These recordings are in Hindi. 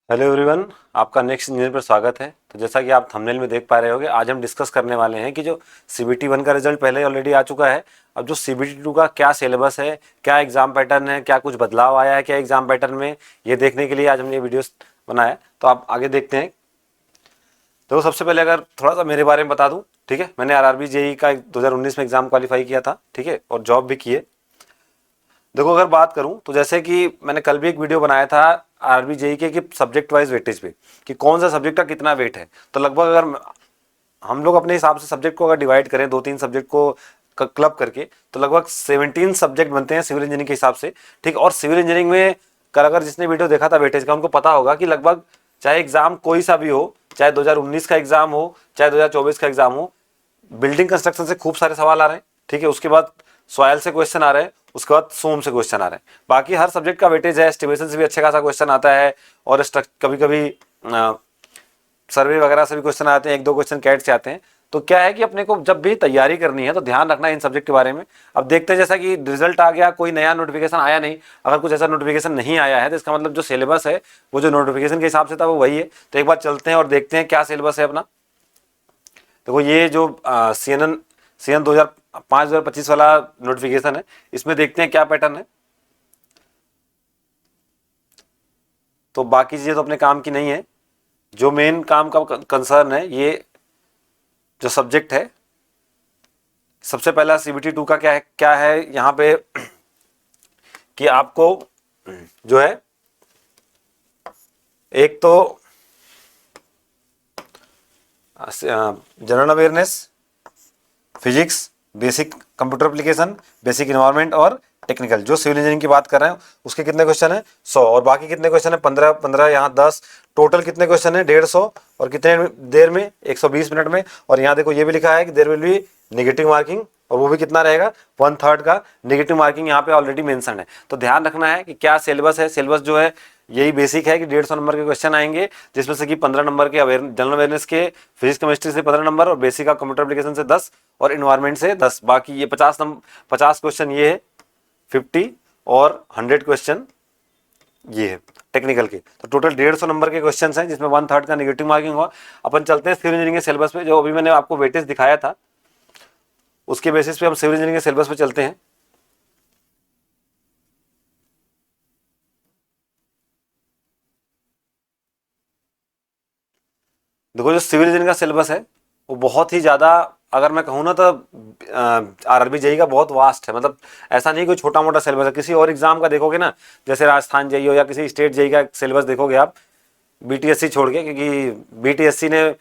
हेलो एवरीवन, आपका नेक्स्ट इंजीनियर पर स्वागत है। तो जैसा कि आप थंबनेल में देख पा रहे होंगे, आज हम डिस्कस करने वाले हैं कि जो सीबीटी 1 का रिजल्ट पहले ऑलरेडी आ चुका है। अब जो सीबीटी 2 का क्या सिलेबस है, क्या एग्जाम पैटर्न है, क्या कुछ बदलाव आया है क्या एग्जाम पैटर्न में, ये देखने के लिए आज हमने ये वीडियो बनाया है। तो आप आगे देखते हैं। तो सबसे पहले अगर थोड़ा सा मेरे बारे में बता दूं, ठीक है। मैंने आरआरबी जेई का 2019 में एग्जाम क्वालिफाई किया था, ठीक है, और जॉब भी की है। देखो, अगर बात करूं तो जैसे कि मैंने कल भी एक वीडियो बनाया था आरबी जेई के कि सब्जेक्ट वाइज वेटेज पे, कि कौन सा सब्जेक्ट का कितना वेट है। तो लगभग अगर हम लोग अपने हिसाब से सब्जेक्ट को अगर डिवाइड करें, दो तीन सब्जेक्ट को क्लब करके, तो लगभग 17 सब्जेक्ट बनते हैं सिविल इंजीनियरिंग के हिसाब से, ठीक। और सिविल इंजीनियरिंग में कल अगर जिसने वीडियो देखा था वेटेज का, उनको पता होगा कि लगभग चाहे एग्जाम कोई सा भी हो, चाहे 2019 का एग्जाम हो, चाहे 2024 का एग्जाम हो, बिल्डिंग कंस्ट्रक्शन से खूब सारे सवाल आ रहे हैं, ठीक है। उसके बाद सॉयल से क्वेश्चन आ रहे हैं, उसके बाद सोम से क्वेश्चन आ रहे हैं। बाकी हर सब्जेक्ट का वेटेज है। एस्टिमेशन से भी अच्छा खासा क्वेश्चन आता है, और कभी कभी सर्वे वगैरह से भी क्वेश्चन आते हैं, एक दो क्वेश्चन कैट से आते हैं। तो क्या है कि अपने को जब भी तैयारी करनी है तो ध्यान रखना है इन सब्जेक्ट के बारे में। अब देखते हैं, जैसा कि रिजल्ट आ गया, कोई नया नोटिफिकेशन आया नहीं। अगर कुछ ऐसा नोटिफिकेशन नहीं आया है तो इसका मतलब जो सिलेबस है वो जो नोटिफिकेशन के हिसाब से था वो वही है। तो एक बार चलते हैं और देखते हैं क्या सिलेबस है अपना। देखो, ये जो सी एन 2025 वाला नोटिफिकेशन है, इसमें देखते हैं क्या पैटर्न है। तो बाकी चीजें तो अपने काम की नहीं है। जो मेन काम का कंसर्न है, ये जो सब्जेक्ट है, सबसे पहला सीबीटी 2 का क्या है यहाँ पे कि आपको जो है, एक तो general awareness, physics, basic computer application, basic environment और टेक्निकल। जो सिविल इंजीनियरिंग की बात कर रहे हैं उसके कितने क्वेश्चन है? 100। और बाकी कितने क्वेश्चन है? 15 15, यहाँ 10। टोटल कितने क्वेश्चन है? 150। और कितने देर में? 120 मिनट में। और यहाँ देखो, ये भी लिखा है कि there will be negative marking, और वो भी कितना रहेगा? 1/3 का नेगेटिव मार्किंग यहाँ पे ऑलरेडी मेंशन है। तो ध्यान रखना है कि क्या सिलेबस है। सिलेबस जो है यही बेसिक है कि 150 नंबर के क्वेश्चन आएंगे, जिसमें से कि 15 नंबर के जनरल अवेयरनेस के, फिजिक्स केमिस्ट्री से 15 नंबर, और बेसिक का कंप्यूटर एप्लीकेशन से 10, और इन्वायरमेंट से 10। बाकी ये 50 क्वेश्चन ये है, 50 और 100 क्वेश्चन ये है टेक्निकल के। तो टोटल 150 नंबर के क्वेश्चन हैं, जिसमें 1/3 का नेगेटिव मार्किंग हुआ। अपन चलते हैं सिविल इंजीनियरिंग के सिलेबस पे। जो अभी मैंने आपको वेटेज दिखाया था, उसके बेसिस पे हम सिविल इंजीनियरिंग के सिलेबस पे चलते हैं। देखो, जो सिविल इंजीनियरिंग का सिलेबस है वो बहुत ही ज़्यादा, अगर मैं कहूँ ना तो आरआरबी जेई का बहुत वास्ट है। मतलब ऐसा नहीं कोई छोटा मोटा सिलेबस है। किसी और एग्जाम का देखोगे ना, जैसे राजस्थान जेई हो या किसी स्टेट जेई का सिलेबस देखोगे आप, बीटीएससी छोड़ के, क्योंकि बीटीएससी ने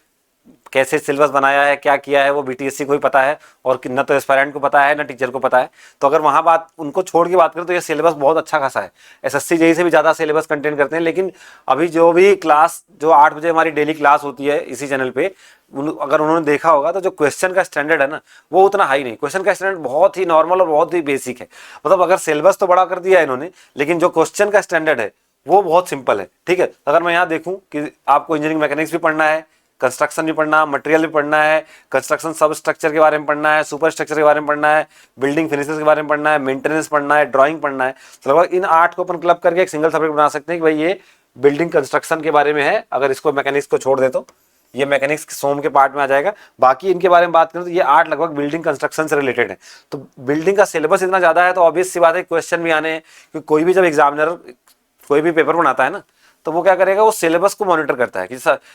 कैसे सिलेबस बनाया है, क्या किया है, वो बीटीएससी को ही पता है, और न तो एस्पायरेंट को पता है, न टीचर को पता है। तो अगर वहाँ बात उनको छोड़ के बात करें तो ये सिलेबस बहुत अच्छा खासा है। एसएससी जेई से भी ज़्यादा सिलेबस कंटेंट करते हैं। लेकिन अभी जो भी क्लास, जो 8 बजे हमारी डेली क्लास होती है इसी चैनल पे, अगर उन्होंने देखा होगा तो जो क्वेश्चन का स्टैंडर्ड है ना, वो उतना हाई नहीं। क्वेश्चन का स्टैंडर्ड बहुत ही नॉर्मल और बहुत ही बेसिक है। मतलब अगर सिलेबस तो बड़ा कर दिया है इन्होंने, लेकिन जो क्वेश्चन का स्टैंडर्ड है वो बहुत सिंपल है, ठीक है। अगर मैं यहाँ देखूँ कि आपको इंजीनियरिंग मैकेनिक्स भी पढ़ना है, कंस्ट्रक्शन भी पढ़ना, मटेरियल भी पढ़ना है, कंस्ट्रक्शन सब स्ट्रक्चर के बारे में पढ़ना है, सुपर स्ट्रक्चर के बारे में पढ़ना है, बिल्डिंग फिनिशेस के बारे में पढ़ना है, मेंटेनेंस पढ़ना है, ड्राइंग पढ़ना है, तो लगभग इन 8 को अपन क्लब करके एक सिंगल सब्जेक्ट बना सकते हैं कि भाई ये बिल्डिंग कंस्ट्रक्शन के बारे में है। अगर इसको मैकेनिक्स को छोड़ दे तो ये मैकेनिक्स सोम के पार्ट में आ जाएगा। बाकी इनके बारे में बात करें तो ये 8 लगभग बिल्डिंग कंस्ट्रक्शन से रिलेटेड है। तो बिल्डिंग का सिलेबस इतना ज़्यादा है तो ऑब्वियस सी बात है क्वेश्चन भी आने हैं, क्योंकि कोई भी जब एग्जामिनर कोई भी पेपर बनाता है ना, तो वो क्या करेगा, वो सिलेबस को मॉनिटर करता है कि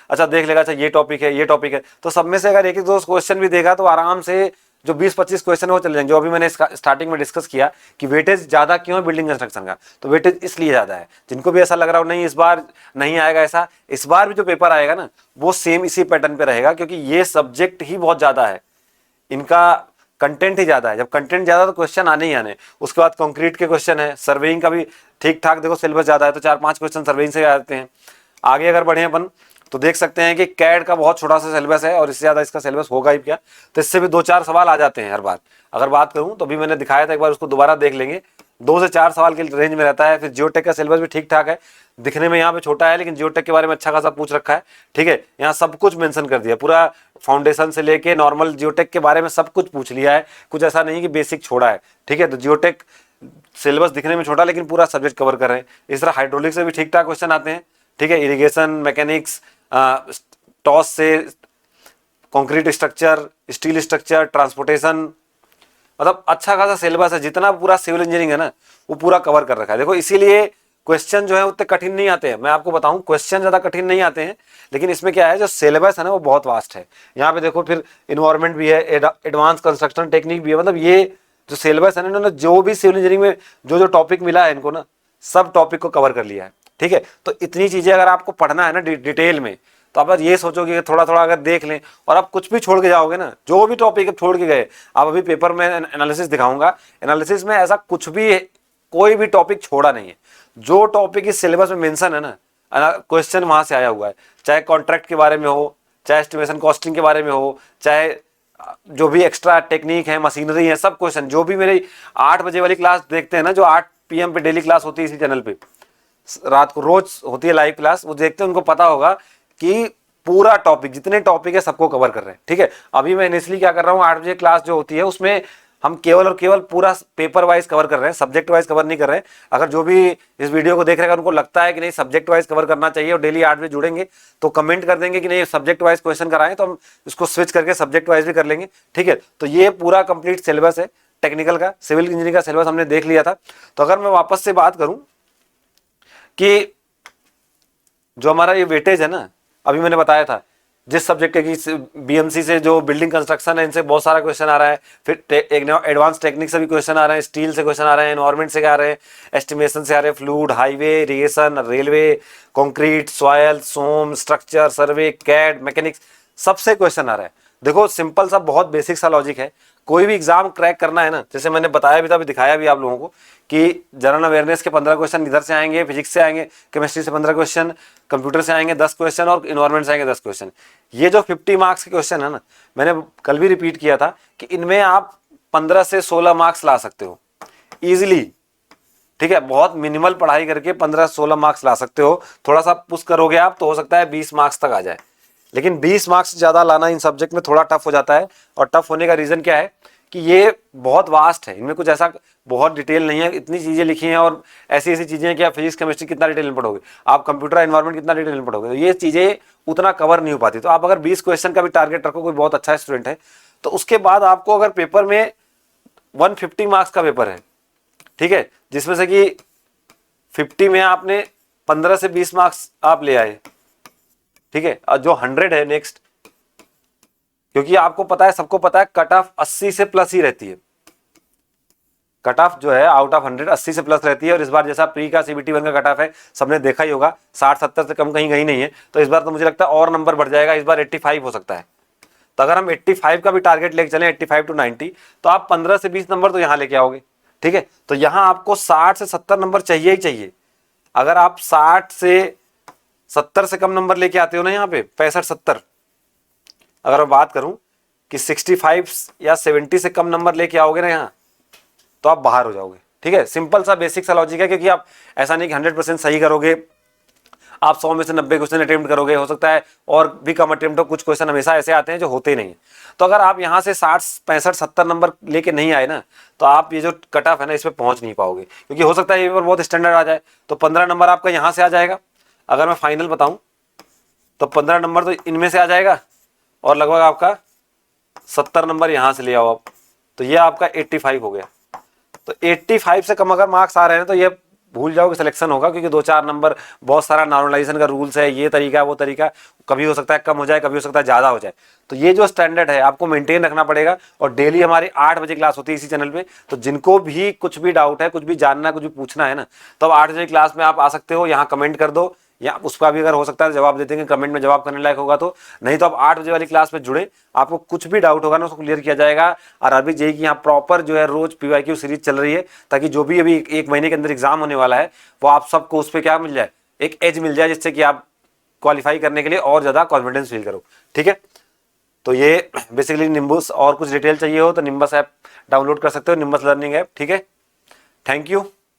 अच्छा देख लेगा, अच्छा ये टॉपिक है, ये टॉपिक है। तो सब में से अगर एक एक दो क्वेश्चन भी देगा तो आराम से जो 20-25 क्वेश्चन है वो चले जाएंगे। जो अभी मैंने स्टार्टिंग में डिस्कस किया कि वेटेज ज़्यादा क्यों है बिल्डिंग कंस्ट्रक्शन का, तो वेटेज इसलिए ज़्यादा है। जिनको भी ऐसा लग रहा हो नहीं इस बार नहीं आएगा ऐसा, इस बार भी जो पेपर आएगा ना वो सेम इसी पैटर्न पे रहेगा, क्योंकि ये सब्जेक्ट ही बहुत ज़्यादा है, इनका कंटेंट ही ज़्यादा है। जब कंटेंट ज़्यादा तो क्वेश्चन आने ही आने। उसके बाद कंक्रीट के क्वेश्चन है, सर्वेइंग का भी ठीक ठाक देखो सिलेबस ज़्यादा है, तो 4-5 क्वेश्चन सर्वेइंग से आते हैं। आगे अगर बढ़े अपन तो देख सकते हैं कि कैड का बहुत छोटा सा सिलेबस है, और इससे ज़्यादा इसका सिलेबस होगा ही क्या। तो इससे भी 2-4 सवाल आ जाते हैं हर बार। अगर बात करूँ तो अभी मैंने दिखाया था, एक बार उसको दोबारा देख लेंगे, 2 से 4 सवाल के रेंज में रहता है। फिर जियोटेक का सिलेबस भी ठीक ठाक है, दिखने में यहाँ पे छोटा है लेकिन जियोटेक के बारे में अच्छा खासा पूछ रखा है, ठीक है। यहाँ सब कुछ मेंशन कर दिया, पूरा फाउंडेशन से लेके नॉर्मल जियोटेक के बारे में सब कुछ पूछ लिया है। कुछ ऐसा नहीं कि बेसिक छोड़ा है, ठीक है। तो जियोटेक सिलेबस दिखने में छोटा लेकिन पूरा सब्जेक्ट कवर कर रहे हैं। इस तरह हाइड्रोलिक से भी ठीक ठाक क्वेश्चन आते हैं, ठीक है, इरिगेशन, मैकेनिक्स, टॉस से concrete structure, steel structure, transportation, मतलब अच्छा खासा सिलेबस है। जितना पूरा सिविल इंजीनियरिंग है ना वो पूरा कवर कर रखा है। देखो इसीलिए क्वेश्चन जो है उतने कठिन नहीं आते हैं। मैं आपको बताऊं क्वेश्चन ज्यादा कठिन नहीं आते हैं, लेकिन इसमें क्या है जो सिलेबस है ना वो बहुत वास्ट है। यहाँ पे देखो फिर इन्वायरमेंट भी है, एडवांस कंस्ट्रक्शन टेक्निक भी है। मतलब ये जो सिलेबस है ना, इन्होंने जो भी सिविल इंजीनियरिंग में जो जो टॉपिक मिला है इनको ना, सब टॉपिक को कवर कर लिया है। ठीक है, तो इतनी चीजें अगर आपको पढ़ना है ना डिटेल में, तो आप ये सोचोगे कि थोड़ा थोड़ा अगर देख लें और आप कुछ भी छोड़ के जाओगे ना, जो भी टॉपिक छोड़ के गए, आप अभी पेपर में एनालिसिस दिखाऊंगा, एनालिसिस में ऐसा कुछ भी कोई भी टॉपिक छोड़ा नहीं है। जो टॉपिक इस सिलेबस में मेंशन है ना, क्वेश्चन वहां से आया हुआ है, चाहे कॉन्ट्रैक्ट के बारे में हो, चाहे एस्टिमेशन कॉस्टिंग के बारे में हो, चाहे जो भी एक्स्ट्रा टेक्निक है, मशीनरी है, सब क्वेश्चन। जो भी मेरी 8 बजे वाली क्लास देखते हैं ना, जो 8 PM पे डेली क्लास होती है इसी चैनल पे, रात को रोज होती है लाइव क्लास, वो देखते हैं, उनको पता होगा कि पूरा टॉपिक, जितने टॉपिक है सबको कवर कर रहे हैं। ठीक है, अभी मैं इनिशियली क्या कर रहा हूँ, 8 बजे क्लास जो होती है उसमें हम केवल और केवल पूरा पेपर वाइज कवर कर रहे हैं, सब्जेक्ट वाइज कवर नहीं कर रहे हैं। अगर जो भी इस वीडियो को देख रहे हैं उनको लगता है कि नहीं सब्जेक्ट वाइज कवर करना चाहिए और डेली 8 बजे जुड़ेंगे, तो कमेंट कर देंगे कि नहीं सब्जेक्ट वाइज क्वेश्चन कराएं, तो हम इसको स्विच करके सब्जेक्ट वाइज भी कर लेंगे। ठीक है, तो ये पूरा कंप्लीट सिलेबस है टेक्निकल का, सिविल इंजीनियरिंग का सिलेबस हमने देख लिया था। तो अगर मैं वापस से बात करूं कि जो हमारा ये वेटेज है ना, अभी मैंने बताया था जिस सब्जेक्ट की बीएमसी से जो बिल्डिंग कंस्ट्रक्शन है इनसे बहुत सारा क्वेश्चन आ रहा है, फिर एडवांस टेक्निक से भी क्वेश्चन आ रहे हैं, स्टील से क्वेश्चन आ रहे हैं, एनवायरमेंट से आ रहे हैं, एस्टिमेशन से आ रहे हैं, fluid, highway, irrigation, railway, concrete, soil, सोम, स्ट्रक्चर, सर्वे, कैड, मैकेनिक्स, सबसे क्वेश्चन आ रहा है। देखो सिंपल सा बहुत बेसिक सा लॉजिक है। कोई भी एग्जाम क्रैक करना है ना, जैसे मैंने बताया भी था, अभी दिखाया भी आप लोगों को कि जनरल अवेयरनेस के 15 क्वेश्चन इधर से आएंगे, फिजिक्स से आएंगे, केमिस्ट्री से 15 क्वेश्चन, कंप्यूटर से आएंगे 10 क्वेश्चन और इन्वायरमेंट से आएंगे 10 क्वेश्चन। ये जो 50 मार्क्स के क्वेश्चन है ना, मैंने कल भी रिपीट किया था कि इनमें आप 15 से 16 मार्क्स ला सकते हो इजिली। ठीक है, बहुत मिनिमल पढ़ाई करके 15-16 मार्क्स ला सकते हो। थोड़ा सा पुश करोगे आप तो हो सकता है 20 मार्क्स तक आ जाए, लेकिन 20 मार्क्स से ज्यादा लाना इन सब्जेक्ट में थोड़ा टफ हो जाता है। और टफ होने का रीजन क्या है कि ये बहुत वास्ट है, इनमें कुछ ऐसा बहुत डिटेल नहीं है, इतनी चीजें लिखी हैं और ऐसी ऐसी चीजें हैं कि आप फिजिक्स केमिस्ट्री कितना डिटेल में पढ़ोगे, आप कंप्यूटर एनवायरमेंट कितना डिटेल में पढ़ोगे, तो ये चीजें उतना कवर नहीं हो पाती। तो आप अगर 20 क्वेश्चन का भी टारगेट रखो, कोई बहुत अच्छा स्टूडेंट है, तो उसके बाद आपको अगर पेपर में 150 मार्क्स का पेपर है, ठीक है, जिसमें से कि 50 में आपने 15 से 20 मार्क्स आप ले आए, ठीक है, और जो 100 है नेक्स्ट, क्योंकि आपको पता है, सबको पता है कट ऑफ 80 से प्लस ही रहती है। कट ऑफ जो है आउट ऑफ 100 80 से प्लस रहती है। और इस बार जैसा प्री का CBT 1 का कट ऑफ है सबने देखा ही होगा, 60-70 से कम कहीं नहीं है, तो इस बार तो मुझे लगता है और नंबर बढ़ जाएगा, इस बार 85 हो सकता है। तो अगर हम 85 का भी टारगेट लेके चलें, 85 to 90, तो आप 15 से 20 नंबर तो यहाँ लेके आओगे। ठीक है, तो यहाँ आपको 60 से 70 नंबर चाहिए ही चाहिए। अगर आप 60 से 70 से कम नंबर लेके आते हो ना, यहाँ पे 65-70, अगर मैं बात करूं कि 65 या 70 से कम नंबर लेके आओगे ना यहाँ, तो आप बाहर हो जाओगे। ठीक है, सिंपल सा बेसिक सा लॉजिक है, क्योंकि आप ऐसा नहीं कि 100% सही करोगे, आप 100 में से 90 क्वेश्चन अटेम्प्ट करोगे, हो सकता है और भी कम अटेम्प्ट हो, कुछ क्वेश्चन हमेशा ऐसे आते हैं जो होते नहीं है। तो अगर आप यहाँ से 60 65-70 नंबर लेके नहीं आए ना, तो आप ये जो कट ऑफ है ना इसमें पहुंच नहीं पाओगे, क्योंकि हो सकता है ये पेपर बहुत स्टैंडर्ड आ जाए, तो 15 नंबर आपका यहाँ से आ जाएगा। अगर मैं फाइनल बताऊं तो 15 नंबर तो इनमें से आ जाएगा और लगभग आपका 70 नंबर यहां से ले आओ आप, तो ये आपका 85 हो गया। तो 85 से कम अगर मार्क्स आ रहे हैं तो ये भूल जाओ कि सिलेक्शन होगा, क्योंकि 2-4 नंबर, बहुत सारा नॉर्मलाइजेशन का रूल्स है, ये तरीका वो तरीका, कभी हो सकता है कम हो जाए, कभी हो सकता है ज्यादा हो जाए। तो ये जो स्टैंडर्ड है आपको मेंटेन रखना पड़ेगा। और डेली हमारी 8 बजे क्लास होती है इसी चैनल पे, तो जिनको भी कुछ भी डाउट है, कुछ भी जानना है, कुछ भी पूछना है ना, तो 8 बजे क्लास में आप आ सकते हो, यहाँ कमेंट कर दो, या उसका भी अगर हो सकता है जवाब दे देंगे, कमेंट में जवाब करने लायक होगा तो, नहीं तो आप 8 बजे वाली क्लास में जुड़े, आपको कुछ भी डाउट होगा ना उसको क्लियर किया जाएगा। और अभी जेईई की यहाँ प्रॉपर जो है रोज PYQ सीरीज चल रही है, ताकि जो भी अभी एक महीने के अंदर एग्जाम होने वाला है वो आप सबको उस पर क्या मिल जाए, एक एज मिल जाए, जिससे कि आप क्वालिफाई करने के लिए और ज्यादा कॉन्फिडेंस फील करो। ठीक है, तो ये बेसिकली निम्बस, और कुछ डिटेल चाहिए हो तो निम्बस ऐप डाउनलोड कर सकते हो, निम्बस लर्निंग ऐप। ठीक है, थैंक यू।